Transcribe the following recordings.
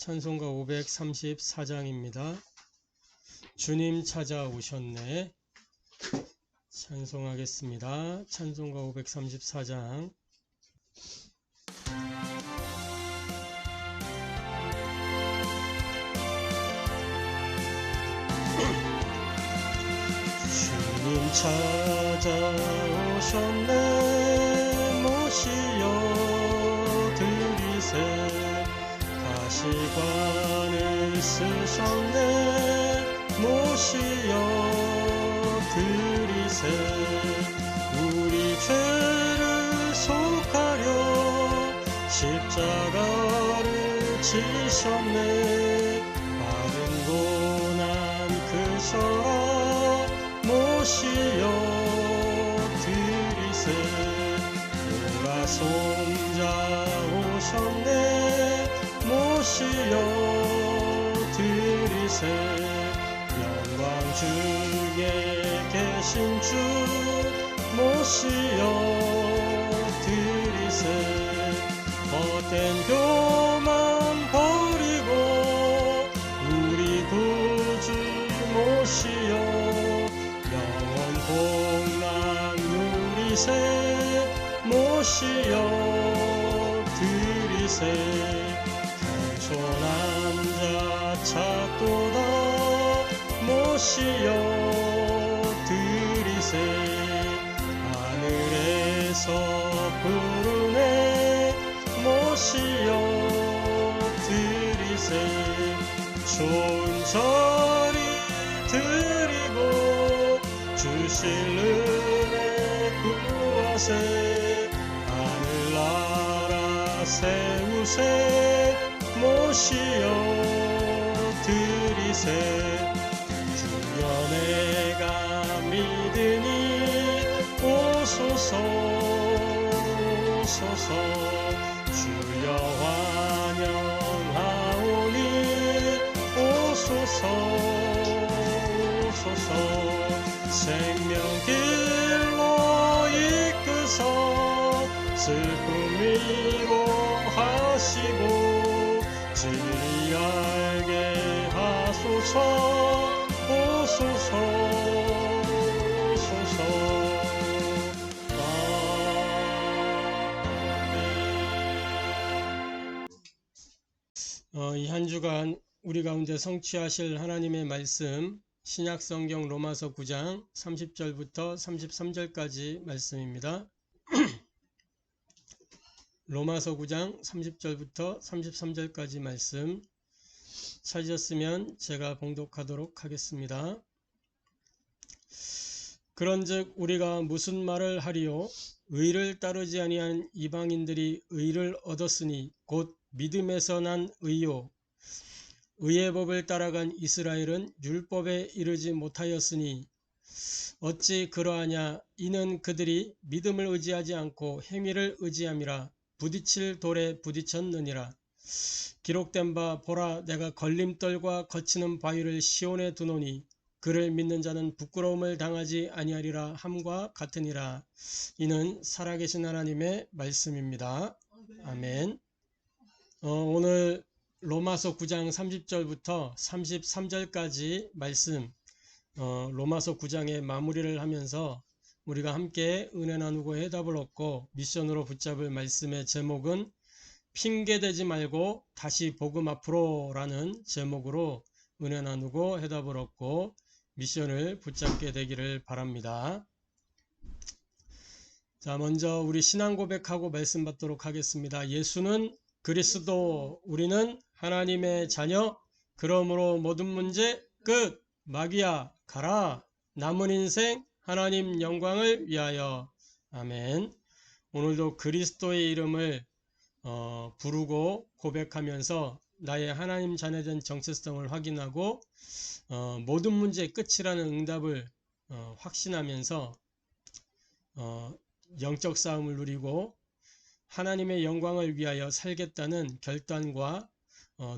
찬송가 534장입니다. 주님 찾아오셨네. 찬송하겠습니다. 찬송가 534장. 주님 찾아오셨네. 모시여 드리세. 가시관을 쓰셨네. 모시여 드리세. 우리 죄를 속하려 십자가를 지셨네. 받은 고난 크셔라. 모시여 드리세. 보라손자 오셨네. 모시여 드리세. 영광 중에 계신 주 모시여 드리세. 헛된 교만 버리고 우리 구주 모시여 영원 복락 누리세. 모시여 드리세. 평촌한 자 찾도다. 모시여 드리세. 하늘에서 부르네. 모시여 드리세. 좋은 자리 드리고 주실 은혜 구하세. 하늘나라 세우세. 모시여 드리세. 주여 내가 믿으니 오소서 오소서. 주여 환영하오니 오소서 오소서. 생명길로 이끄서 슬픔 위로하시고 진리 알게 하소서. 오소서 오소서. 이 한 주간 우리 가운데 성취하실 하나님의 말씀, 신약성경 로마서 9장 30절부터 33절까지 말씀입니다. 로마서 9장 30절부터 33절까지 말씀 찾으셨으면 제가 봉독하도록 하겠습니다. 그런즉 우리가 무슨 말을 하리요? 의를 따르지 아니한 이방인들이 의를 얻었으니 곧 믿음에서 난 의요. 의의 법을 따라간 이스라엘은 율법에 이르지 못하였으니 어찌 그러하냐? 이는 그들이 믿음을 의지하지 않고 행위를 의지함이라. 부딪힐 돌에 부딪혔느니라. 기록된 바 보라, 내가 걸림돌과 거치는 바위를 시온에 두노니 그를 믿는 자는 부끄러움을 당하지 아니하리라 함과 같으니라. 이는 살아계신 하나님의 말씀입니다. 아멘. 오늘 로마서 9장 30절부터 33절까지 말씀, 로마서 9장의 마무리를 하면서 우리가 함께 은혜 나누고 해답을 얻고 미션으로 붙잡을 말씀의 제목은 핑계대지 말고 다시 복음 앞으로 라는 제목으로 은혜 나누고 해답을 얻고 미션을 붙잡게 되기를 바랍니다. 자, 먼저 우리 신앙 고백하고 말씀 받도록 하겠습니다. 예수는 그리스도, 우리는 하나님의 자녀, 그러므로 모든 문제 끝. 마귀야 가라. 남은 인생 하나님 영광을 위하여. 아멘. 오늘도 그리스도의 이름을 부르고 고백하면서 나의 하나님 자녀된 정체성을 확인하고 모든 문제의 끝이라는 응답을 확신하면서 영적 싸움을 누리고 하나님의 영광을 위하여 살겠다는 결단과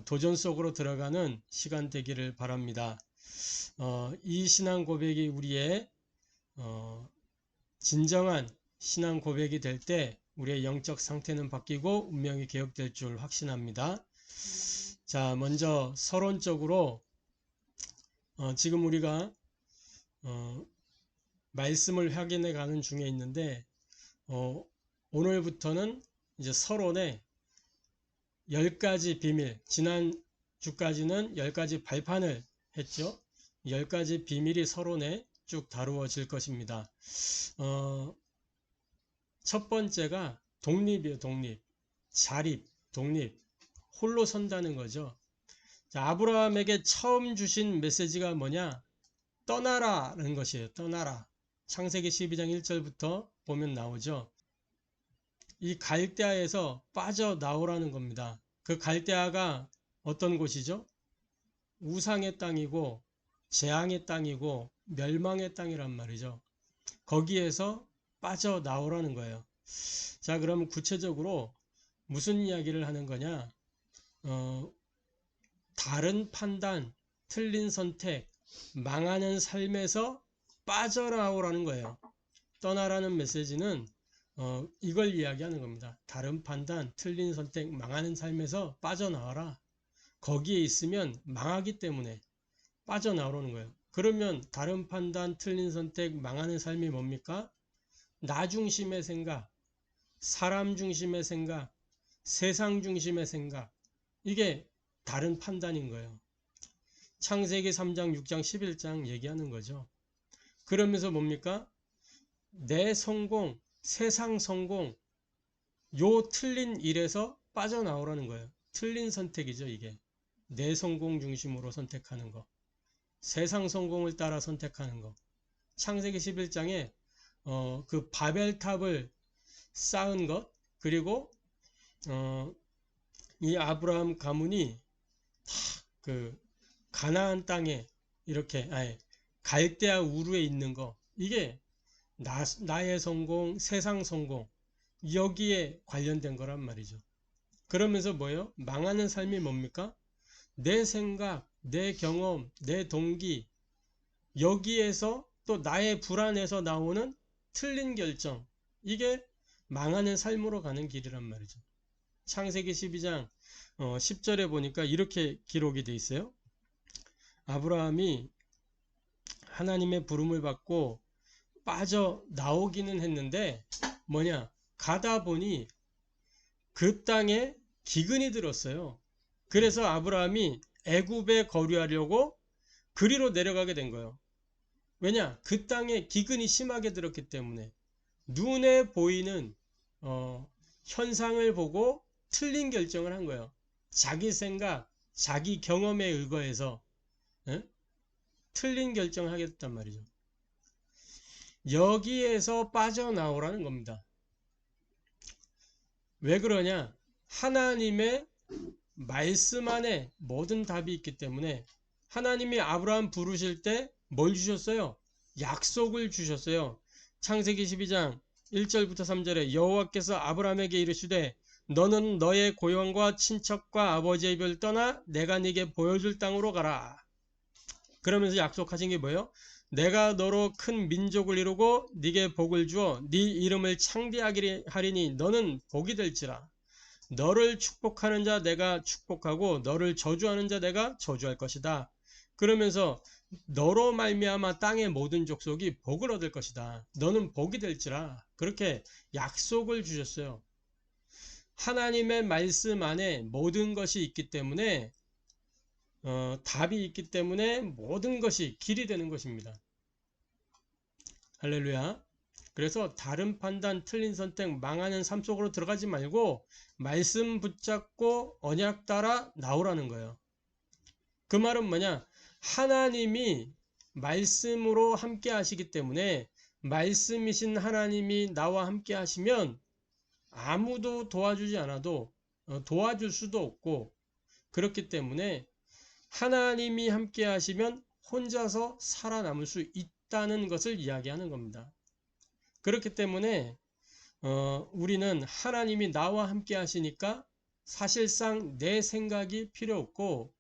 도전 속으로 들어가는 시간 되기를 바랍니다. 이 신앙 고백이 우리의 진정한 신앙 고백이 될 때 우리의 영적 상태는 바뀌고 운명이 개혁될 줄 확신합니다. 자, 먼저 서론적으로 지금 우리가 말씀을 확인해 가는 중에 있는데 오늘부터는 이제 서론에 10가지 비밀, 지난 주까지는 10가지 발판을 했죠. 10가지 비밀이 서론에 쭉 다루어질 것입니다. 첫 번째가 독립이에요. 독립, 자립, 독립, 홀로 선다는 거죠. 자, 아브라함에게 처음 주신 메시지가 뭐냐? 떠나라는 것이에요. 떠나라. 창세기 12장 1절부터 보면 나오죠. 이 갈대아에서 빠져나오라는 겁니다. 그 갈대아가 어떤 곳이죠? 우상의 땅이고 재앙의 땅이고 멸망의 땅이란 말이죠. 거기에서 빠져나오라는 거예요. 자, 그럼 구체적으로 무슨 이야기를 하는 거냐? 다른 판단, 틀린 선택, 망하는 삶에서 빠져나오라는 거예요. 떠나라는 메시지는 이걸 이야기하는 겁니다. 다른 판단, 틀린 선택, 망하는 삶에서 빠져나와라. 거기에 있으면 망하기 때문에 빠져나오라는 거예요. 그러면 다른 판단, 틀린 선택, 망하는 삶이 뭡니까? 나 중심의 생각, 사람 중심의 생각, 세상 중심의 생각, 이게 다른 판단인 거예요. 창세기 3장, 6장, 11장 얘기하는 거죠. 그러면서 뭡니까? 내 성공, 세상 성공, 요 틀린 일에서 빠져나오라는 거예요. 틀린 선택이죠, 이게. 내 성공 중심으로 선택하는 거. 세상 성공을 따라 선택하는 거. 창세기 11장에 그 바벨탑을 쌓은 것, 그리고 이 아브라함 가문이 그 가나안 땅에 이렇게 갈대아 우르에 있는 거, 이게 나의 성공, 세상 성공, 여기에 관련된 거란 말이죠. 그러면서 뭐예요? 망하는 삶이 뭡니까? 내 생각, 내 경험, 내 동기, 여기에서 또 나의 불안에서 나오는 틀린 결정, 이게 망하는 삶으로 가는 길이란 말이죠. 창세기 12장 10절에 보니까 이렇게 기록이 돼 있어요. 아브라함이 하나님의 부름을 받고 빠져나오기는 했는데 뭐냐? 가다 보니 그 땅에 기근이 들었어요. 그래서 아브라함이 애굽에 거류하려고 그리로 내려가게 된 거예요. 왜냐? 그 땅에 기근이 심하게 들었기 때문에 눈에 보이는 현상을 보고 틀린 결정을 한 거예요. 자기 생각, 자기 경험에 의거해서 틀린 결정을 하게 됐단 말이죠. 여기에서 빠져나오라는 겁니다. 왜 그러냐? 하나님의 말씀 안에 모든 답이 있기 때문에 하나님이 아브라함 부르실 때 뭘 주셨어요? 약속을 주셨어요. 창세기 12장 1절부터 3절에 여호와께서 아브라함에게 이르시되 너는 너의 고향과 친척과 아버지의 집을 떠나 내가 네게 보여줄 땅으로 가라. 그러면서 약속하신 게 뭐예요? 내가 너로 큰 민족을 이루고 네게 복을 주어 네 이름을 창대하게 하리니 너는 복이 될지라. 너를 축복하는 자 내가 축복하고 너를 저주하는 자 내가 저주할 것이다. 그러면서 너로 말미암아 땅의 모든 족속이 복을 얻을 것이다. 너는 복이 될지라. 그렇게 약속을 주셨어요. 하나님의 말씀 안에 모든 것이 있기 때문에 답이 있기 때문에 모든 것이 길이 되는 것입니다. 할렐루야. 그래서 다른 판단, 틀린 선택, 망하는 삶 속으로 들어가지 말고 말씀 붙잡고 언약 따라 나오라는 거예요. 그 말은 뭐냐? 하나님이 말씀으로 함께 하시기 때문에 말씀이신 하나님이 나와 함께 하시면 아무도 도와주지 않아도 도와줄 수도 없고, 그렇기 때문에 하나님이 함께 하시면 혼자서 살아남을 수 있다는 것을 이야기하는 겁니다. 그렇기 때문에 우리는 하나님이 나와 함께 하시니까 사실상 내 생각이 필요 없고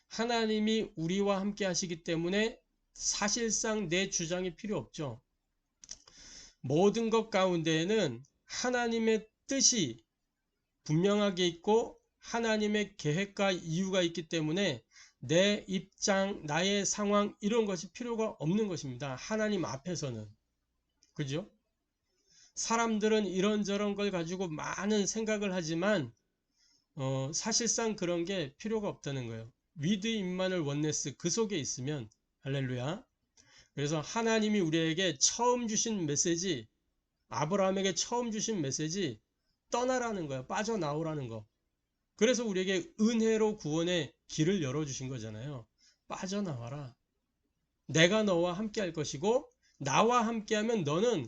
하나님이 우리와 함께 하시기 때문에 사실상 내 주장이 필요 없죠. 모든 것 가운데에는 하나님의 뜻이 분명하게 있고 하나님의 계획과 이유가 있기 때문에 내 입장, 나의 상황 이런 것이 필요가 없는 것입니다. 하나님 앞에서는. 그죠? 사람들은 이런저런 걸 가지고 많은 생각을 하지만 사실상 그런 게 필요가 없다는 거예요. 위드 임마누엘 원네스 그 속에 있으면 할렐루야. 그래서 하나님이 우리에게 처음 주신 메시지, 아브라함에게 처음 주신 메시지 떠나라는 거예요. 빠져나오라는 거. 그래서 우리에게 은혜로 구원의 길을 열어주신 거잖아요. 빠져나와라. 내가 너와 함께 할 것이고 나와 함께하면 너는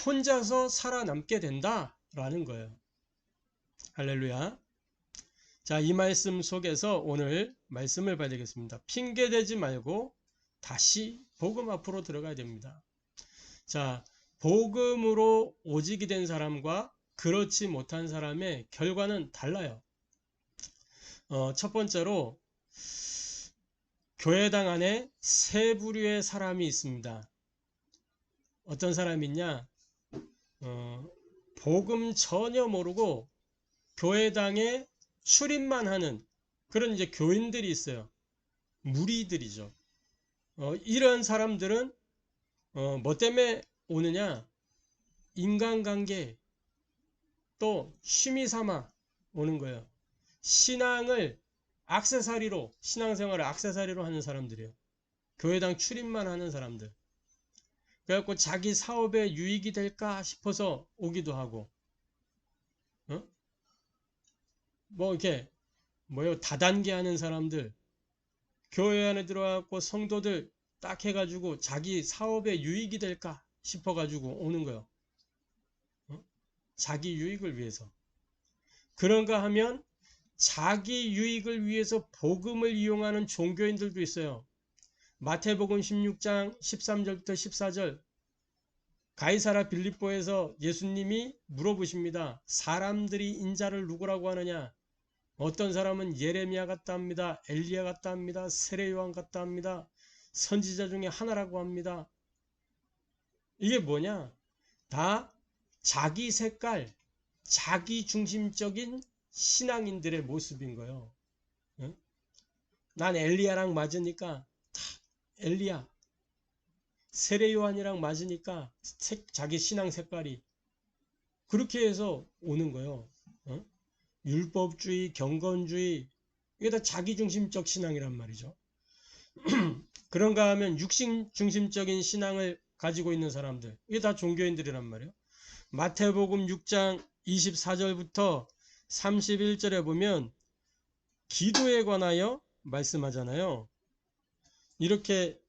혼자서 살아남게 된다 라는 거예요. 할렐루야. 자, 이 말씀 속에서 오늘 말씀을 봐야 되겠습니다. 핑계대지 말고 다시 복음 앞으로 들어가야 됩니다. 자, 복음으로 오직이 된 사람과 그렇지 못한 사람의 결과는 달라요. 첫 번째로 교회당 안에 세 부류의 사람이 있습니다. 어떤 사람이 있냐? 복음 전혀 모르고 교회당에 출입만 하는 그런 이제 교인들이 있어요. 무리들이죠. 이런 사람들은 뭐 때문에 오느냐? 인간관계 또 취미 삼아 오는 거예요. 신앙을 액세서리로, 신앙생활을 액세서리로 하는 사람들이에요. 교회당 출입만 하는 사람들. 그래갖고 자기 사업에 유익이 될까 싶어서 오기도 하고, 뭐 이렇게 다단계 하는 사람들, 교회 안에 들어와갖고 성도들 딱 해가지고 자기 사업에 유익이 될까 싶어가지고 오는 거예요. 자기 유익을 위해서. 그런가 하면 자기 유익을 위해서 복음을 이용하는 종교인들도 있어요. 마태복음 16장 13절부터 14절 가이사라 빌립보에서 예수님이 물어보십니다. 사람들이 인자를 누구라고 하느냐? 어떤 사람은 예레미야 같다 합니다. 엘리야 같다 합니다. 세례 요한 같다 합니다. 선지자 중에 하나라고 합니다. 이게 뭐냐? 다 자기 색깔, 자기 중심적인 신앙인들의 모습인 거예요. 난 엘리야랑 맞으니까 다 엘리야. 세례 요한이랑 맞으니까 자기 신앙 색깔이 그렇게 해서 오는 거예요. 율법주의, 경건주의 이게 다 자기중심적 신앙이란 말이죠. 그런가 하면 육신 중심적인 신앙을 가지고 있는 사람들 이게 다 종교인들이란 말이에요. 마태복음 6장 24절부터 31절에 보면 기도에 관하여 말씀하잖아요. 이렇게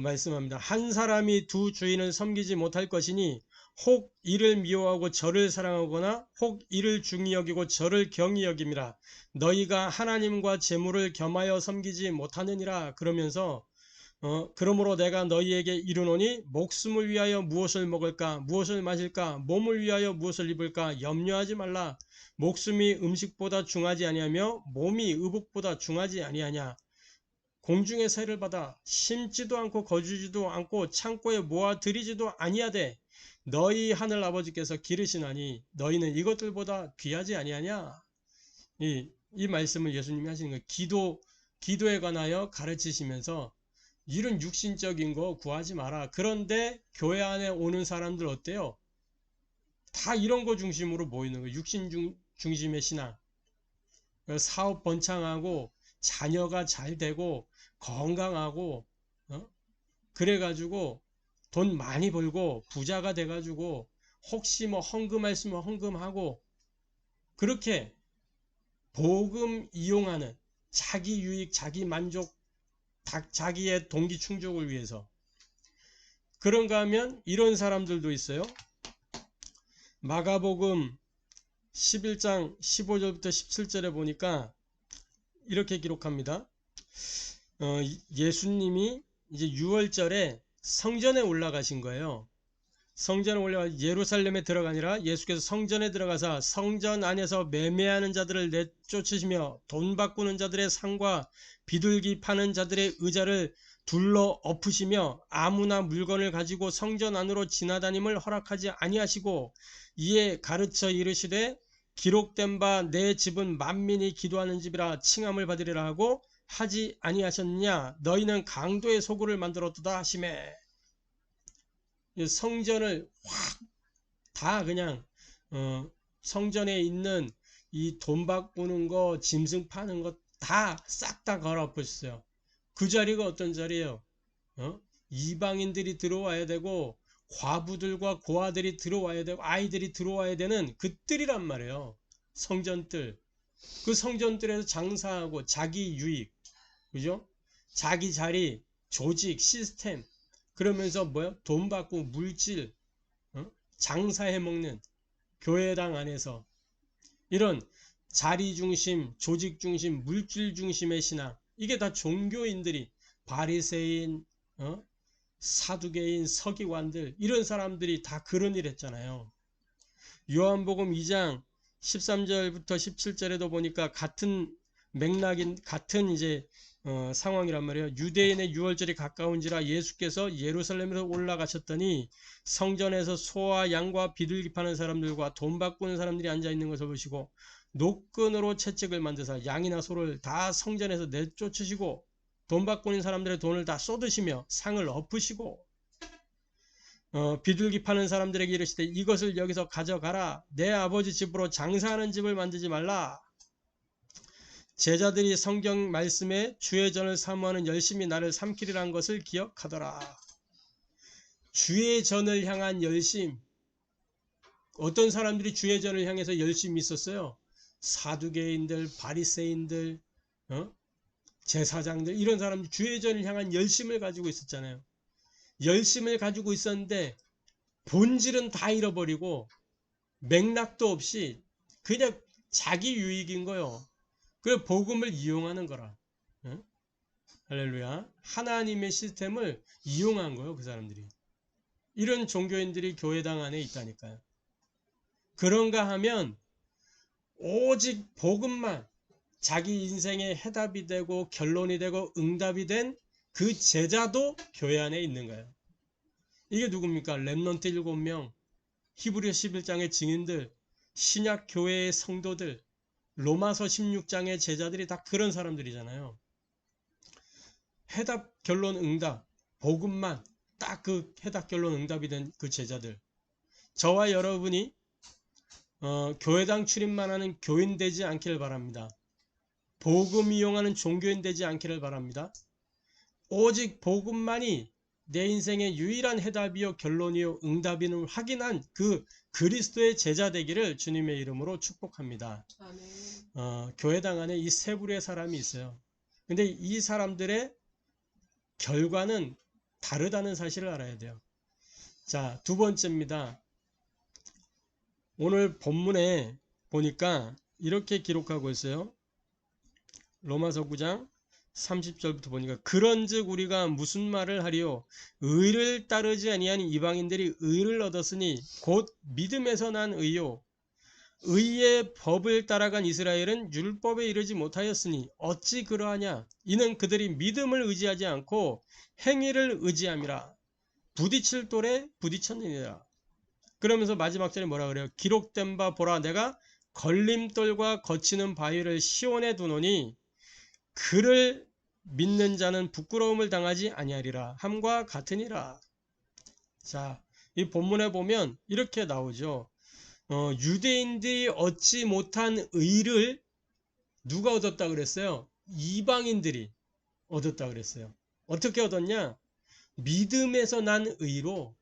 말씀합니다. 한 사람이 두 주인을 섬기지 못할 것이니 혹 이를 미워하고 저를 사랑하거나 혹 이를 중히 여기고 저를 경히 여김이라. 너희가 하나님과 재물을 겸하여 섬기지 못하느니라. 그러면서 그러므로 내가 너희에게 이르노니 목숨을 위하여 무엇을 먹을까 무엇을 마실까 몸을 위하여 무엇을 입을까 염려하지 말라. 목숨이 음식보다 중하지 아니하며 몸이 의복보다 중하지 아니하냐. 공중의 새를 받아 심지도 않고 거주지도 않고 창고에 모아 들이지도 아니하되 너희 하늘 아버지께서 기르시나니 너희는 이것들보다 귀하지 아니하냐. 이 말씀을 예수님이 하시는 거예요. 기도에 관하여 가르치시면서 이런 육신적인 거 구하지 마라. 그런데 교회 안에 오는 사람들 어때요? 다 이런 거 중심으로 모이는 거예요. 육신 중심의 신앙. 사업 번창하고 자녀가 잘 되고 건강하고 그래가지고 돈 많이 벌고 부자가 돼가지고 혹시 뭐 헌금할 수 있으면 헌금하고 그렇게 복음 이용하는 자기 유익, 자기 만족, 자기의 동기 충족을 위해서. 그런가 하면 이런 사람들도 있어요. 마가복음 11장 15절부터 17절에 보니까 이렇게 기록합니다. 예수님이 이제 6월절에 성전에 올라가신 거예요. 성전에 올라가 예루살렘에 들어가니라. 예수께서 성전에 들어가서 성전 안에서 매매하는 자들을 내쫓으시며 돈 바꾸는 자들의 상과 비둘기 파는 자들의 의자를 둘러 엎으시며 아무나 물건을 가지고 성전 안으로 지나다님을 허락하지 아니하시고 이에 가르쳐 이르시되 기록된 바 내 집은 만민이 기도하는 집이라 칭함을 받으리라 하고 하지 아니하셨느냐. 너희는 강도의 소굴을 만들었도다 하시매. 성전을 확 다 그냥 성전에 있는 이 돈 바꾸는 거, 짐승 파는 거 다 싹 다 갈아엎으셨어요. 그 자리가 어떤 자리예요? 이방인들이 들어와야 되고 과부들과 고아들이 들어와야 되고 아이들이 들어와야 되는 그 뜰이란 말이에요. 성전뜰. 그 성전뜰에서 장사하고 자기 유익, 그죠? 자기 자리, 조직, 시스템, 그러면서 뭐야? 돈 받고 물질, 장사해 먹는 교회당 안에서 이런 자리 중심, 조직 중심, 물질 중심의 신앙, 이게 다 종교인들이 바리새인, 사두개인, 서기관들, 이런 사람들이 다 그런 일 했잖아요. 요한복음 2장 13절부터 17절에도 보니까 같은 맥락인, 같은 이제 상황이란 말이에요. 유대인의 유월절이 가까운지라 예수께서 예루살렘에서 올라가셨더니 성전에서 소와 양과 비둘기 파는 사람들과 돈 바꾸는 사람들이 앉아 있는 것을 보시고 노끈으로 채찍을 만드사 양이나 소를 다 성전에서 내쫓으시고 돈 바꾸는 사람들의 돈을 다 쏟으시며 상을 엎으시고 비둘기 파는 사람들에게 이르시되 이것을 여기서 가져가라. 내 아버지 집으로 장사하는 집을 만들지 말라. 제자들이 성경 말씀에 주의 전을 사모하는 열심히 나를 삼키리라는 것을 기억하더라. 주의 전을 향한 열심. 어떤 사람들이 주의 전을 향해서 열심히 있었어요? 사두개인들, 바리새인들, 제사장들, 이런 사람들 주의 전을 향한 열심을 가지고 있었잖아요. 열심을 가지고 있었는데 본질은 다 잃어버리고 맥락도 없이 그냥 자기 유익인 거요. 그 복음을 이용하는 거라. 할렐루야. 하나님의 시스템을 이용한 거예요, 그 사람들이. 이런 종교인들이 교회당 안에 있다니까요. 그런가 하면 오직 복음만 자기 인생의 해답이 되고 결론이 되고 응답이 된 그 제자도 교회 안에 있는 거예요. 이게 누굽니까? 렘넌트 7명, 히브리서 11장의 증인들, 신약 교회의 성도들, 로마서 16장의 제자들이 다 그런 사람들이잖아요. 해답, 결론, 응답, 복음만 딱 그 해답, 결론, 응답이 된 그 제자들. 저와 여러분이 교회당 출입만 하는 교인 되지 않기를 바랍니다. 복음 이용하는 종교인 되지 않기를 바랍니다. 오직 복음만이 내 인생의 유일한 해답이요 결론이요 응답임을 확인한 그 그리스도의 제자 되기를 주님의 이름으로 축복합니다. 교회당 안에 이 세 부류의 사람이 있어요. 근데 이 사람들의 결과는 다르다는 사실을 알아야 돼요. 자, 두 번째입니다. 오늘 본문에 보니까 이렇게 기록하고 있어요. 로마서 9장 30절부터 보니까 그런즉 우리가 무슨 말을 하리요? 의를 따르지 아니한 이방인들이 의를 얻었으니 곧 믿음에서 난 의요. 의의 법을 따라간 이스라엘은 율법에 이르지 못하였으니 어찌 그러하냐? 이는 그들이 믿음을 의지하지 않고 행위를 의지함이라. 부딪힐 돌에 부딪혔느니라. 그러면서 마지막 절에 뭐라 그래요? 기록된 바 보라 내가 걸림돌과 거치는 바위를 시온에 두노니 그를 믿는 자는 부끄러움을 당하지 아니하리라 함과 같으니라. 자, 이 본문에 보면 이렇게 나오죠. 유대인들이 얻지 못한 의를 누가 얻었다 그랬어요? 이방인들이 얻었다 그랬어요. 어떻게 얻었냐? 믿음에서 난 의로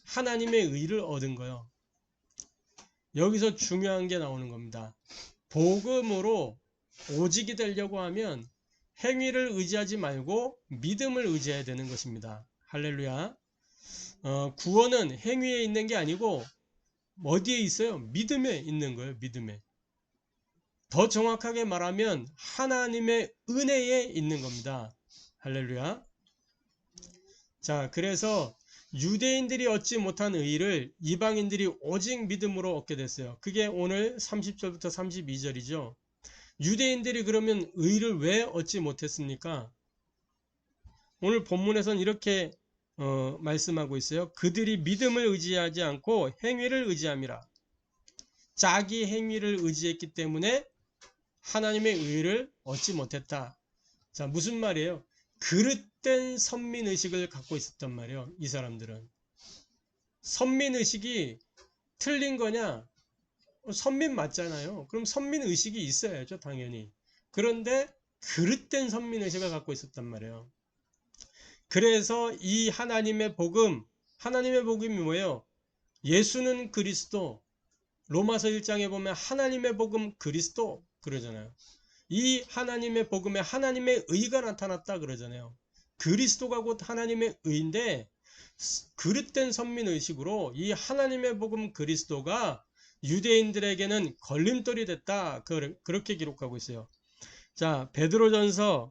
하나님의 의를 얻은 거예요. 여기서 중요한 게 나오는 겁니다. 복음으로 오직이 되려고 하면 행위를 의지하지 말고 믿음을 의지해야 되는 것입니다. 할렐루야. 구원은 행위에 있는 게 아니고 어디에 있어요? 믿음에 있는 거예요. 믿음에. 더 정확하게 말하면 하나님의 은혜에 있는 겁니다. 할렐루야. 자, 그래서 유대인들이 얻지 못한 의를 이방인들이 오직 믿음으로 얻게 됐어요. 그게 오늘 30절부터 32절이죠. 유대인들이 그러면 의를 왜 얻지 못했습니까? 오늘 본문에서는 이렇게 말씀하고 있어요. 그들이 믿음을 의지하지 않고 행위를 의지함이라. 자기 행위를 의지했기 때문에 하나님의 의를 얻지 못했다. 자, 무슨 말이에요? 그릇된 선민의식을 갖고 있었단 말이에요. 이 사람들은. 선민의식이 틀린 거냐? 선민 맞잖아요. 그럼 선민의식이 있어야죠, 당연히. 그런데 그릇된 선민의식을 갖고 있었단 말이에요. 그래서 이 하나님의 복음이 뭐예요? 예수는 그리스도. 로마서 1장에 보면 하나님의 복음 그리스도 그러잖아요. 이 하나님의 복음에 하나님의 의가 나타났다 그러잖아요. 그리스도가 곧 하나님의 의인데 그릇된 선민의식으로 이 하나님의 복음 그리스도가 유대인들에게는 걸림돌이 됐다. 그렇게 기록하고 있어요. 자, 베드로전서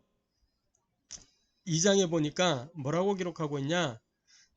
2장에 보니까 뭐라고 기록하고 있냐?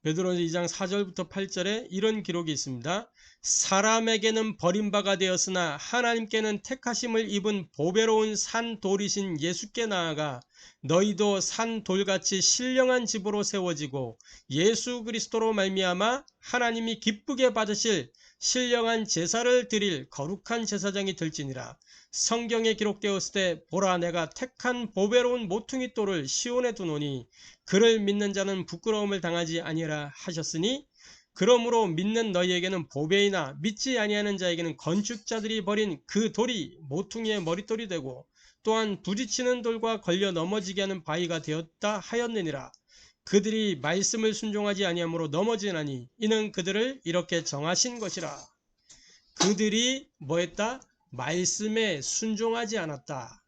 베드로전서 2장 4절부터 8절에 이런 기록이 있습니다. 사람에게는 버림바가 되었으나 하나님께는 택하심을 입은 보배로운 산돌이신 예수께 나아가 너희도 산돌같이 신령한 집으로 세워지고 예수 그리스도로 말미암아 하나님이 기쁘게 받으실 신령한 제사를 드릴 거룩한 제사장이 될지니라. 성경에 기록되었을 때 보라 내가 택한 보배로운 모퉁이 돌을 시온에 두노니 그를 믿는 자는 부끄러움을 당하지 아니하라 하셨으니 그러므로 믿는 너희에게는 보배이나 믿지 아니하는 자에게는 건축자들이 버린 그 돌이 모퉁이의 머릿돌이 되고 또한 부딪히는 돌과 걸려 넘어지게 하는 바위가 되었다 하였느니라. 그들이 말씀을 순종하지 아니하므로 넘어지나니 이는 그들을 이렇게 정하신 것이라. 그들이 뭐했다? 말씀에 순종하지 않았다.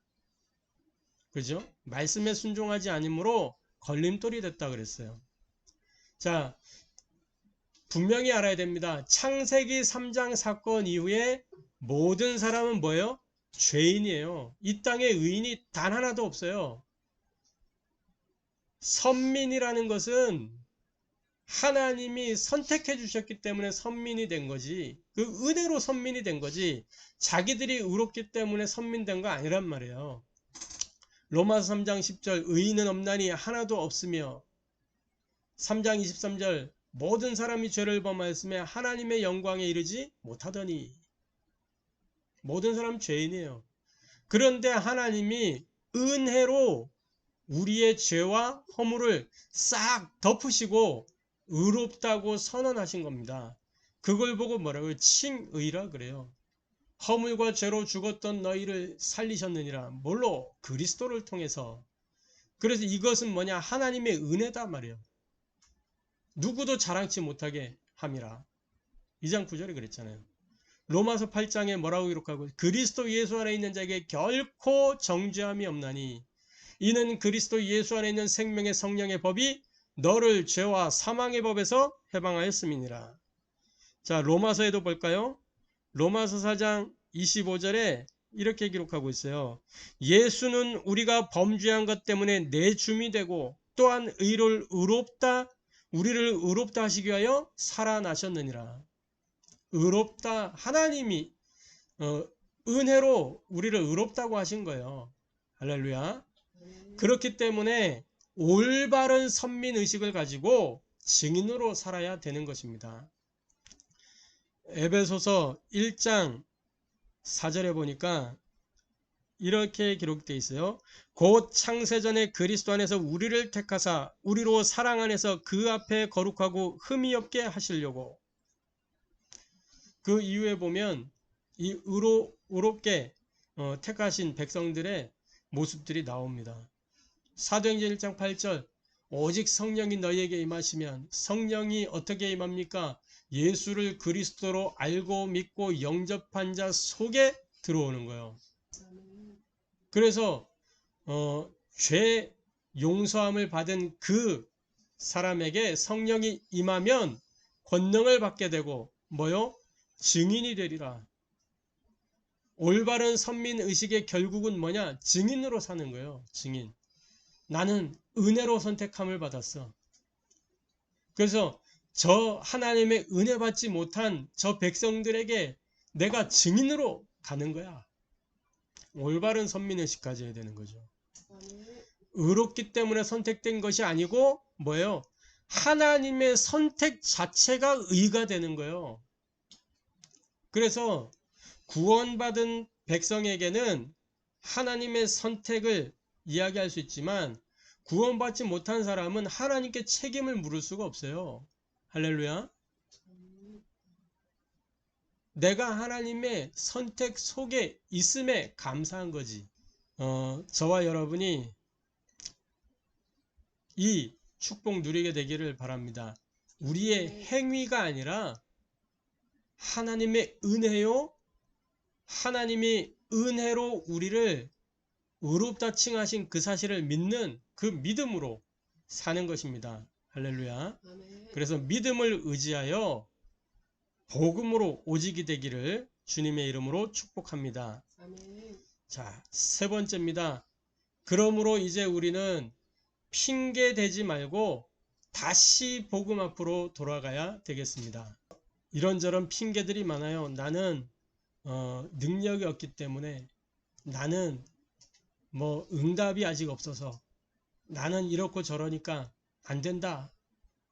그죠? 말씀에 순종하지 않으므로 걸림돌이 됐다 그랬어요. 자, 분명히 알아야 됩니다. 창세기 3장 사건 이후에 모든 사람은 뭐예요? 죄인이에요. 이 땅에 의인이 단 하나도 없어요. 선민이라는 것은 하나님이 선택해 주셨기 때문에 선민이 된 거지, 그 은혜로 선민이 된 거지, 자기들이 의롭기 때문에 선민된 거 아니란 말이에요. 로마서 3장 10절 의인은 없나니 하나도 없으며 3장 23절 모든 사람이 죄를 범하였으며 하나님의 영광에 이르지 못하더니. 모든 사람 죄인이에요. 그런데 하나님이 은혜로 우리의 죄와 허물을 싹 덮으시고 의롭다고 선언하신 겁니다. 그걸 보고 뭐라고요? 칭의라 그래요. 허물과 죄로 죽었던 너희를 살리셨느니라. 뭘로? 그리스도를 통해서. 그래서 이것은 뭐냐? 하나님의 은혜다 말이에요. 누구도 자랑치 못하게 함이라. 2장 9절에 그랬잖아요. 로마서 8장에 뭐라고 기록하고 그리스도 예수 안에 있는 자에게 결코 정죄함이 없나니 이는 그리스도 예수 안에 있는 생명의 성령의 법이 너를 죄와 사망의 법에서 해방하였음이니라. 자, 로마서에도 볼까요? 로마서 4장 25절에 이렇게 기록하고 있어요. 예수는 우리가 범죄한 것 때문에 내줌이 되고 또한 우리를 의롭다 하시기 위하여 살아나셨느니라. 의롭다, 하나님이 은혜로 우리를 의롭다고 하신 거예요. 할렐루야. 그렇기 때문에 올바른 선민의식을 가지고 증인으로 살아야 되는 것입니다. 에베소서 1장 4절에 보니까 이렇게 기록되어 있어요. 곧 창세전에 그리스도 안에서 우리를 택하사 우리로 사랑 안에서 그 앞에 거룩하고 흠이 없게 하시려고. 그 이후에 보면 이 의롭게 택하신 백성들의 모습들이 나옵니다. 사도행전 1장 8절 오직 성령이 너희에게 임하시면, 성령이 어떻게 임합니까? 예수를 그리스도로 알고 믿고 영접한 자 속에 들어오는 거예요. 그래서 죄 용서함을 받은 그 사람에게 성령이 임하면 권능을 받게 되고 뭐요? 증인이 되리라. 올바른 선민의식의 결국은 뭐냐? 증인으로 사는 거예요. 증인. 나는 은혜로 선택함을 받았어. 그래서 저 하나님의 은혜 받지 못한 저 백성들에게 내가 증인으로 가는 거야. 올바른 선민의식 가져야 되는 거죠. 의롭기 때문에 선택된 것이 아니고 뭐예요? 하나님의 선택 자체가 의가 되는 거예요. 그래서 구원받은 백성에게는 하나님의 선택을 이야기할 수 있지만 구원받지 못한 사람은 하나님께 책임을 물을 수가 없어요. 할렐루야. 내가 하나님의 선택 속에 있음에 감사한 거지. 저와 여러분이 이 축복 누리게 되기를 바랍니다. 우리의 행위가 아니라 하나님의 은혜요. 하나님이 은혜로 우리를 의롭다 칭하신 그 사실을 믿는 그 믿음으로 사는 것입니다. 할렐루야. 그래서 믿음을 의지하여 복음으로 오직이 되기를 주님의 이름으로 축복합니다. 자, 세 번째입니다. 그러므로 이제 우리는 핑계 대지 말고 다시 복음 앞으로 돌아가야 되겠습니다. 이런저런 핑계들이 많아요. 나는 능력이 없기 때문에, 나는 뭐 응답이 아직 없어서, 나는 이렇고 저러니까 안 된다.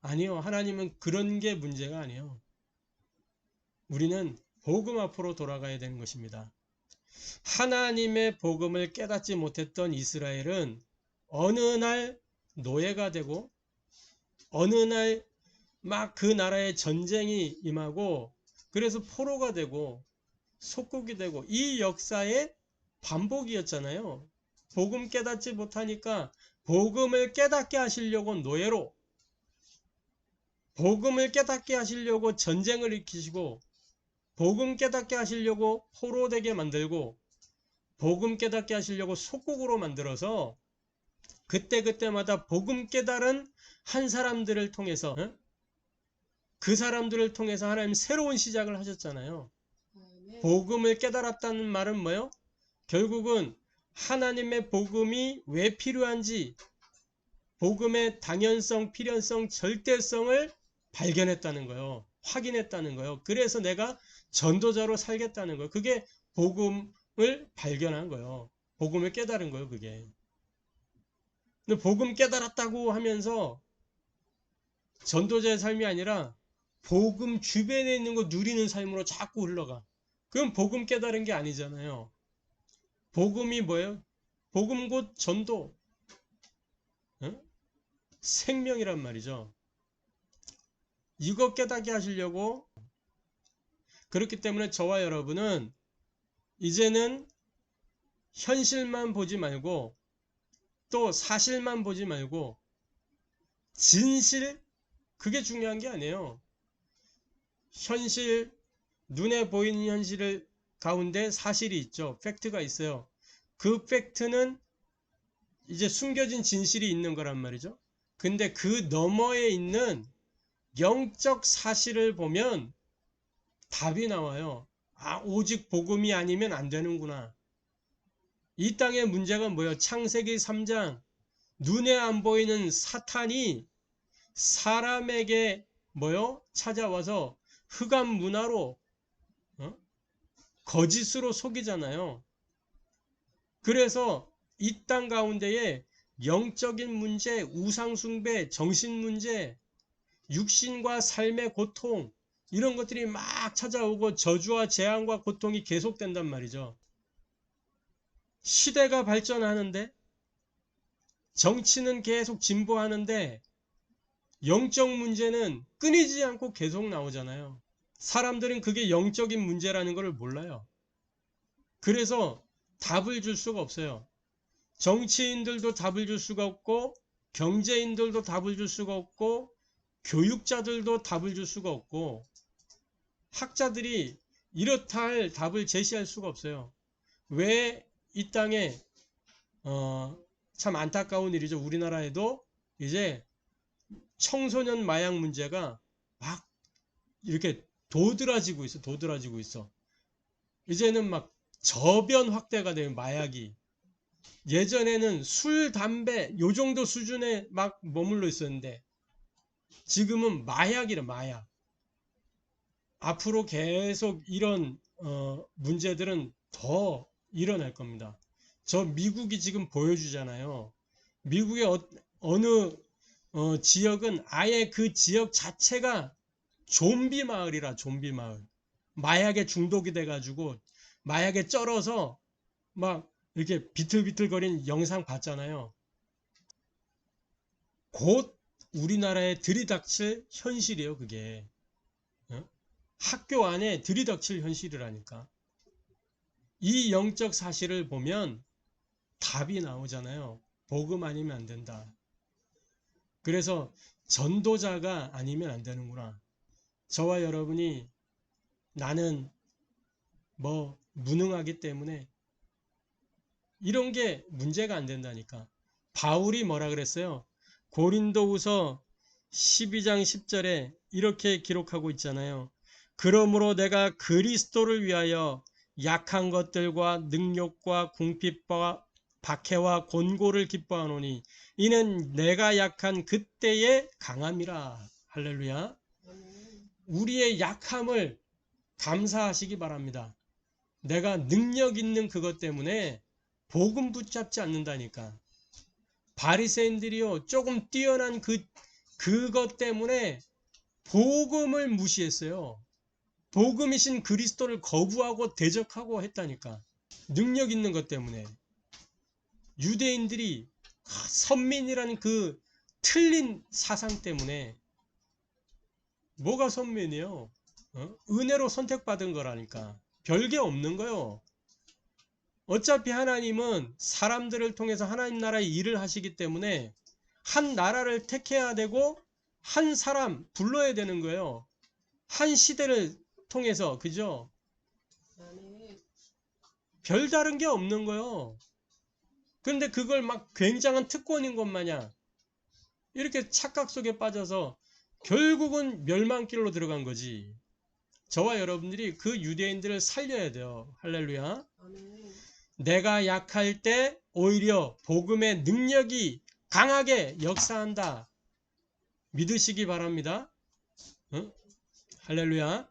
아니요. 하나님은 그런 게 문제가 아니에요. 우리는 복음 앞으로 돌아가야 되는 것입니다. 하나님의 복음을 깨닫지 못했던 이스라엘은 어느 날 노예가 되고 어느 날 막 그 나라에 전쟁이 임하고 그래서 포로가 되고 속국이 되고 이 역사의 반복이었잖아요. 복음 깨닫지 못하니까 복음을 깨닫게 하시려고 노예로, 복음을 깨닫게 하시려고 전쟁을 일으키시고, 복음 깨닫게 하시려고 포로되게 만들고, 복음 깨닫게 하시려고 속국으로 만들어서 그때그때마다 복음 깨달은 한 사람들을 통해서 그 사람들을 통해서 하나님 새로운 시작을 하셨잖아요. 복음을 깨달았다는 말은 뭐예요? 결국은 하나님의 복음이 왜 필요한지, 복음의 당연성, 필연성, 절대성을 발견했다는 거예요. 확인했다는 거예요. 그래서 내가 전도자로 살겠다는 거예요. 그게 복음을 발견한 거예요. 복음을 깨달은 거예요. 그게. 근데 복음 깨달았다고 하면서 전도자의 삶이 아니라 복음 주변에 있는 거 누리는 삶으로 자꾸 흘러가. 그럼 복음 깨달은 게 아니잖아요. 복음이 뭐예요? 복음 곧 전도. 생명이란 말이죠. 이거 깨닫게 하시려고. 그렇기 때문에 저와 여러분은 이제는 현실만 보지 말고 또 사실만 보지 말고 진실, 그게 중요한 게 아니에요. 현실, 눈에 보이는 현실 가운데 사실이 있죠. 팩트가 있어요. 그 팩트는 이제 숨겨진 진실이 있는 거란 말이죠. 근데 그 너머에 있는 영적 사실을 보면 답이 나와요. 아, 오직 복음이 아니면 안 되는구나. 이 땅의 문제가 뭐예요? 창세기 3장 눈에 안 보이는 사탄이 사람에게 뭐요? 찾아와서 흑암 문화로 거짓으로 속이잖아요. 그래서 이 땅 가운데에 영적인 문제, 우상숭배, 정신문제, 육신과 삶의 고통, 이런 것들이 막 찾아오고 저주와 재앙과 고통이 계속된단 말이죠. 시대가 발전하는데, 정치는 계속 진보하는데 영적 문제는 끊이지 않고 계속 나오잖아요. 사람들은 그게 영적인 문제라는 것을 몰라요. 그래서 답을 줄 수가 없어요. 정치인들도 답을 줄 수가 없고, 경제인들도 답을 줄 수가 없고, 교육자들도 답을 줄 수가 없고, 학자들이 이렇다 할 답을 제시할 수가 없어요. 왜 이 땅에 참 안타까운 일이죠. 우리나라에도 이제 청소년 마약 문제가 막 이렇게 도드라지고 있어. 도드라지고 있어. 이제는 막 저변 확대가 돼요. 마약이. 예전에는 술, 담배 요 정도 수준에 막 머물러 있었는데 지금은 마약이래. 마약. 앞으로 계속 이런 문제들은 더 일어날 겁니다. 저 미국이 지금 보여주잖아요. 미국의 어느 지역은 아예 그 지역 자체가 좀비 마을이라. 좀비 마을. 마약에 중독이 돼가지고 마약에 쩔어서 막 이렇게 비틀비틀거리는 영상 봤잖아요. 곧 우리나라에 들이닥칠 현실이에요, 그게. 어? 학교 안에 들이닥칠 현실이라니까. 이 영적 사실을 보면 답이 나오잖아요. 복음 아니면 안 된다. 그래서 전도자가 아니면 안 되는구나. 저와 여러분이 나는 뭐 무능하기 때문에 이런 게 문제가 안 된다니까. 바울이 뭐라 그랬어요? 고린도후서 12장 10절에 이렇게 기록하고 있잖아요. 그러므로 내가 그리스도를 위하여 약한 것들과 능욕과 궁핍과 박해와 곤고를 기뻐하노니 이는 내가 약한 그때의 강함이라. 할렐루야. 우리의 약함을 감사하시기 바랍니다. 내가 능력 있는 그것 때문에 복음 붙잡지 않는다니까. 바리새인들이요 조금 뛰어난 그것 때문에 복음을 무시했어요. 복음이신 그리스도를 거부하고 대적하고 했다니까. 능력 있는 것 때문에. 유대인들이 선민이라는 그 틀린 사상 때문에. 뭐가 선민이요? 은혜로 선택받은 거라니까. 별게 없는 거요. 어차피 하나님은 사람들을 통해서 하나님 나라의 일을 하시기 때문에 한 나라를 택해야 되고 한 사람 불러야 되는 거예요. 한 시대를 통해서. 그죠? 별다른 게 없는 거예요. 그런데 그걸 막 굉장한 특권인 것 마냥 이렇게 착각 속에 빠져서 결국은 멸망길로 들어간 거지. 저와 여러분들이 그 유대인들을 살려야 돼요. 할렐루야. 내가 약할 때 오히려 복음의 능력이 강하게 역사한다. 믿으시기 바랍니다. 어? 할렐루야.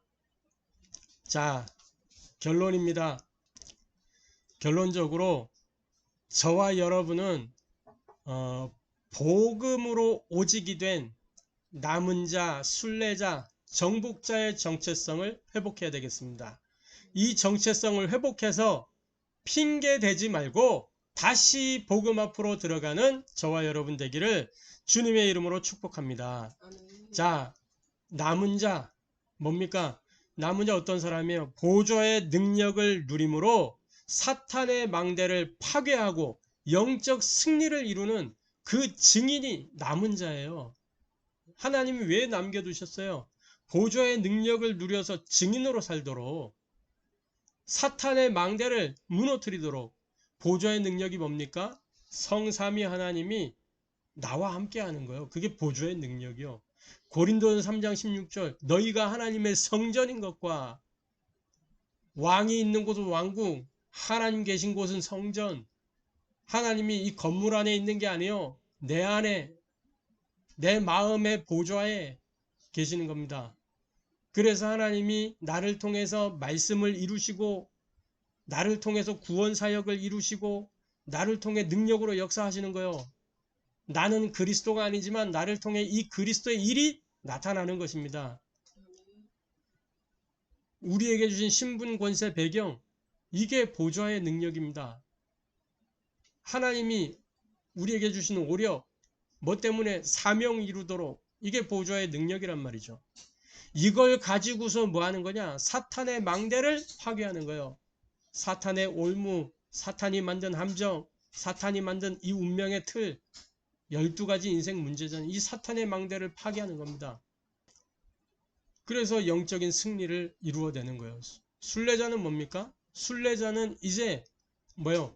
자, 결론입니다. 결론적으로 저와 여러분은 복음으로 오직이 된 남은 자, 순례자, 정복자의 정체성을 회복해야 되겠습니다. 이 정체성을 회복해서 핑계 대지 말고 다시 복음 앞으로 들어가는 저와 여러분 되기를 주님의 이름으로 축복합니다. 자, 남은 자 뭡니까? 남은 자 어떤 사람이에요? 보좌의 능력을 누림으로 사탄의 망대를 파괴하고 영적 승리를 이루는 그 증인이 남은 자예요. 하나님이 왜 남겨두셨어요? 보좌의 능력을 누려서 증인으로 살도록, 사탄의 망대를 무너뜨리도록. 보좌의 능력이 뭡니까? 성삼위 하나님이 나와 함께 하는 거예요. 그게 보좌의 능력이요. 고린도서 3장 16절 너희가 하나님의 성전인 것과, 왕이 있는 곳은 왕궁, 하나님 계신 곳은 성전. 하나님이 이 건물 안에 있는 게 아니에요. 내 안에, 내 마음의 보좌에 계시는 겁니다. 그래서 하나님이 나를 통해서 말씀을 이루시고, 나를 통해서 구원 사역을 이루시고, 나를 통해 능력으로 역사하시는 거예요. 나는 그리스도가 아니지만 나를 통해 이 그리스도의 일이 나타나는 것입니다. 우리에게 주신 신분, 권세, 배경, 이게 보좌의 능력입니다. 하나님이 우리에게 주시는 오력, 뭐 때문에 사명 이루도록, 이게 보좌의 능력이란 말이죠. 이걸 가지고서 뭐 하는 거냐? 사탄의 망대를 파괴하는 거예요. 사탄의 올무, 사탄이 만든 함정, 사탄이 만든 이 운명의 틀, 12가지 인생 문제잖아요. 이 사탄의 망대를 파괴하는 겁니다. 그래서 영적인 승리를 이루어내는 거예요. 순례자는 뭡니까? 순례자는 이제 뭐요?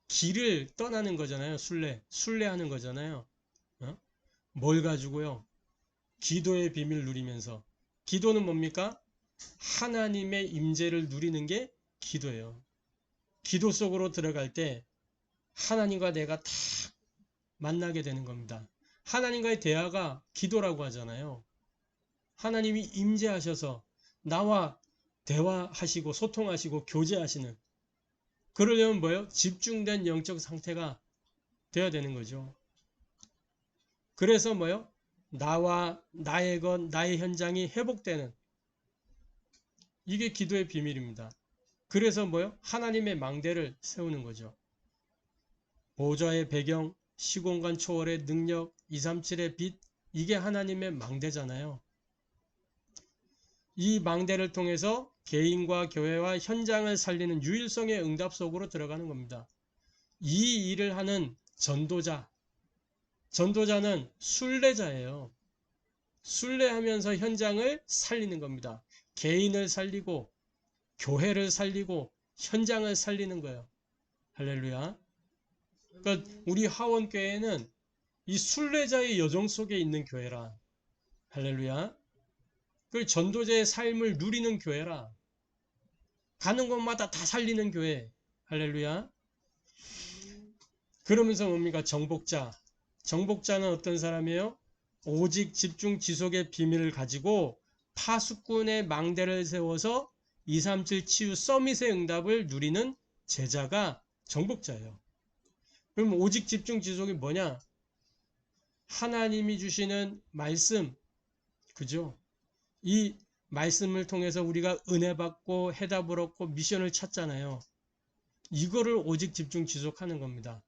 길을 떠나는 거잖아요. 순례하는 거잖아요. 뭘 가지고요? 기도의 비밀 누리면서. 기도는 뭡니까? 하나님의 임재를 누리는 게 기도예요. 기도 속으로 들어갈 때 하나님과 내가 다 만나게 되는 겁니다. 하나님과의 대화가 기도라고 하잖아요. 하나님이 임재하셔서 나와 대화하시고 소통하시고 교제하시는, 그러려면 뭐예요? 집중된 영적 상태가 되어야 되는 거죠. 그래서 뭐예요? 나와 나의 것, 나의 현장이 회복되는, 이게 기도의 비밀입니다. 그래서 뭐요? 하나님의 망대를 세우는 거죠. 보좌의 배경, 시공간 초월의 능력, 237의 빛, 이게 하나님의 망대잖아요. 이 망대를 통해서 개인과 교회와 현장을 살리는 유일성의 응답 속으로 들어가는 겁니다. 이 일을 하는 전도자는 순례자예요. 순례하면서 현장을 살리는 겁니다. 개인을 살리고 교회를 살리고 현장을 살리는 거예요. 할렐루야. 그러니까 우리 하원교회는 이 순례자의 여정 속에 있는 교회라. 할렐루야. 그 전도자의 삶을 누리는 교회라. 가는 곳마다 다 살리는 교회. 할렐루야. 그러면서 뭡니까? 정복자는 어떤 사람이에요? 오직 집중 지속의 비밀을 가지고 파수꾼의 망대를 세워서 237 치유 서밋의 응답을 누리는 제자가 정복자예요. 그럼 오직 집중 지속이 뭐냐? 하나님이 주시는 말씀, 그죠? 이 말씀을 통해서 우리가 은혜 받고 해답을 얻고 미션을 찾잖아요. 이거를 오직 집중 지속하는 겁니다.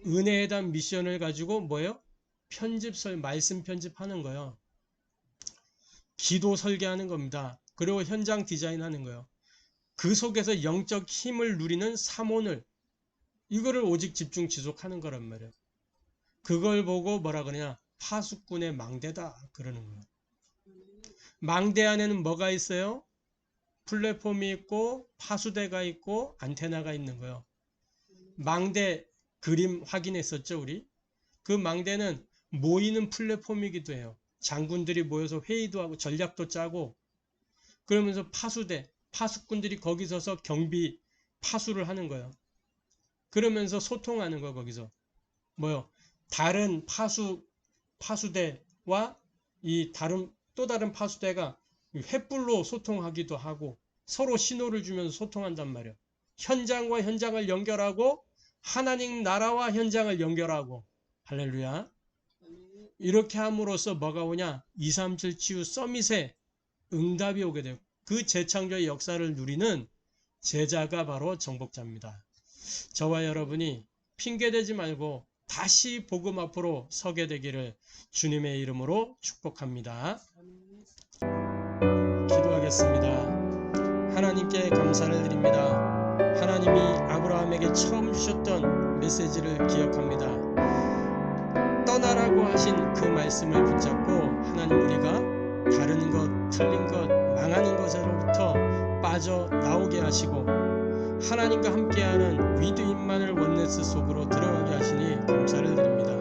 은혜에 대한 미션을 가지고 뭐예요? 말씀 편집하는 거예요. 기도 설계하는 겁니다. 그리고 현장 디자인하는 거예요. 그 속에서 영적 힘을 누리는 사모늘, 이거를 오직 집중 지속하는 거란 말이에요. 그걸 보고 뭐라 그러냐? 파수꾼의 망대다 그러는 거예요. 망대 안에는 뭐가 있어요? 플랫폼이 있고 파수대가 있고 안테나가 있는 거예요. 망대 그림 확인했었죠, 우리? 그 망대는 모이는 플랫폼이기도 해요. 장군들이 모여서 회의도 하고 전략도 짜고, 그러면서 파수꾼들이 거기 서서 경비 파수를 하는 거예요. 그러면서 소통하는 거예요. 거기서 뭐요? 다른 파수대와 이 또 다른 파수대가 횃불로 소통하기도 하고 서로 신호를 주면서 소통한단 말이에요. 현장과 현장을 연결하고 하나님 나라와 현장을 연결하고, 할렐루야. 이렇게 함으로써 뭐가 오냐? 237 치유 서밋에 응답이 오게 돼요. 그 재창조의 역사를 누리는 제자가 바로 정복자입니다. 저와 여러분이 핑계대지 말고 다시 복음 앞으로 서게 되기를 주님의 이름으로 축복합니다. 기도하겠습니다. 하나님께 감사를 드립니다. 하나님이 아브라함에게 처음 주셨던 메시지를 기억합니다. 떠나라고 하신 그 말씀을 붙잡고 하나님, 우리가 다른 것, 틀린 것, 망하는 것으로부터 빠져나오게 하시고 하나님과 함께하는 위드인만을 원네스 속으로 들어가게 하시니 감사를 드립니다.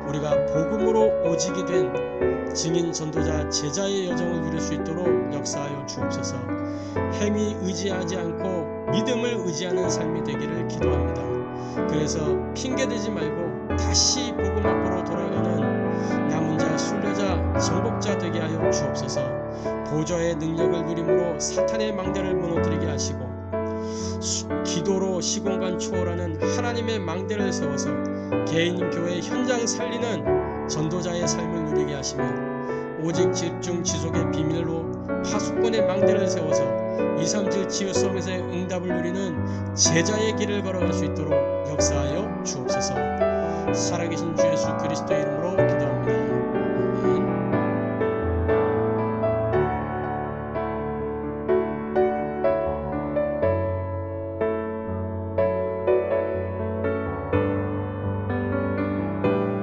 우리가 복음으로 오직이 된 증인, 전도자, 제자의 여정을 누릴 수 있도록 역사하여 주옵소서. 행위 의지하지 않고 믿음을 의지하는 삶이 되기를 기도합니다. 그래서 핑계대지 말고 다시 복음 앞으로 돌아가는 남은 자, 순례자, 정복자 되게 하여 주옵소서. 보좌의 능력을 누림으로 사탄의 망대를 무너뜨리게 하시고 기도로 시공간 초월하는 하나님의 망대를 세워서 개인, 교회, 현장 살리는 전도자의 삶을 누리게 하시며 오직 집중 지속의 비밀로 파수꾼의 망대를 세워서 237 치유 서밋의 응답을 누리는 제자의 길을 걸어갈 수 있도록 역사하여 주옵소서. 살아계신 주 예수 그리스도의 이름으로 기도합니다.